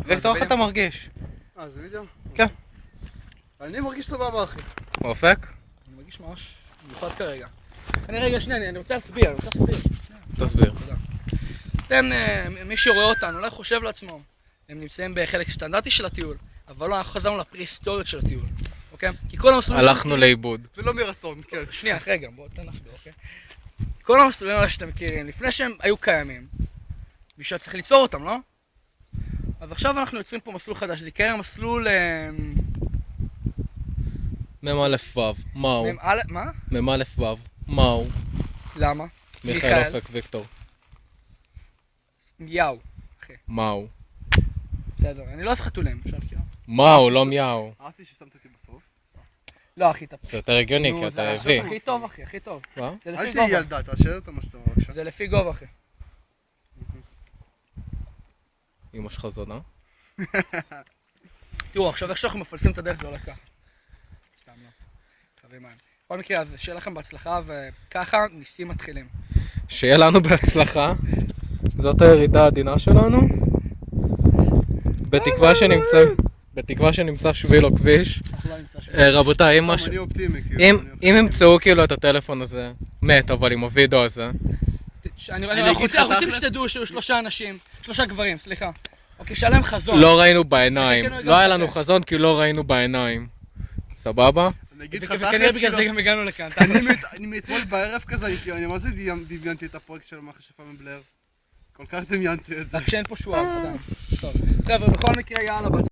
וקטור, איך אתה מרגיש? זה וידאו? כן. אני מרגיש סבבה, אחי. אופק? אני מרגיש ממש מיוחד כרגע. רגע, שנייה, אני רוצה להסביר, תסביר. אתם, מי שרואה אותנו, אולי חושב לעצמו, הם נמצאים בחלק סטנדרטי של הטיול, אבל לא, אנחנו חזרנו לפרה-היסטוריות של הטיול, אוקיי? כי כל המסלולים... הלכנו לאיבוד. ולא מרצון, כן. שנייה, רגע, בואו תן נסביר, אוקיי? כל המסלולים האלה שאתם מכירים, לפני שהם היו קיימים, בשביל צריך ליצור אותם, לא? אז עכשיו אנחנו יוצרים פה מסלול חדש, זה יקרא מסלול... מ"א ו', מהו? מה? מ"א ו', מהו? למה? מיכאל אופק ויקטור. מיהו, אחי. מהו? בסדר, אני לא אוהב חתולים, אפשר כאילו. מהו, לא מיהו. אהבתי ששמת אותי בסוף. לא, אחי, אתה... זה יותר הגיוני, כי אתה הביא. הכי טוב, אחי, הכי טוב. מה? זה אל לפי תהי גובה. ילדה, תאשר את מה שאתה אומר בבקשה. זה לפי גובה, אחי. אמא שלך זונה? תראו, עכשיו איך שאנחנו מפלסים את הדרך זה הולך ככה. סתם לא. חברים מים. בכל מקרה, אז שיהיה לכם בהצלחה, וככה ניסים מתחילים. שיהיה לנו בהצלחה. זאת הירידה העדינה שלנו. בתקווה שנמצא שביל או כביש. אנחנו לא נמצא שם. רבותיי, אני אופטימי, כאילו. אם ימצאו כאילו את הטלפון הזה, מת, אבל עם הווידאו הזה. אנחנו רוצים שתדעו שהיו 3 אנשים, 3 גברים, סליחה. אוקיי, שהיה להם חזון. לא ראינו בעיניים. לא היה לנו חזון כי לא ראינו בעיניים. סבבה? אני אגיד לך וכנראה תכלס, בגלל זה כאילו, גם הגענו לכאן. אני מאתמול בערב כזה, אני מה זה דמיינתי את הפרויקט של המכשפה מבלר. כל כך דמיינתי את זה. רק שאין פה שוער, עדיין. טוב, חבר'ה, בכל מקרה, יאללה,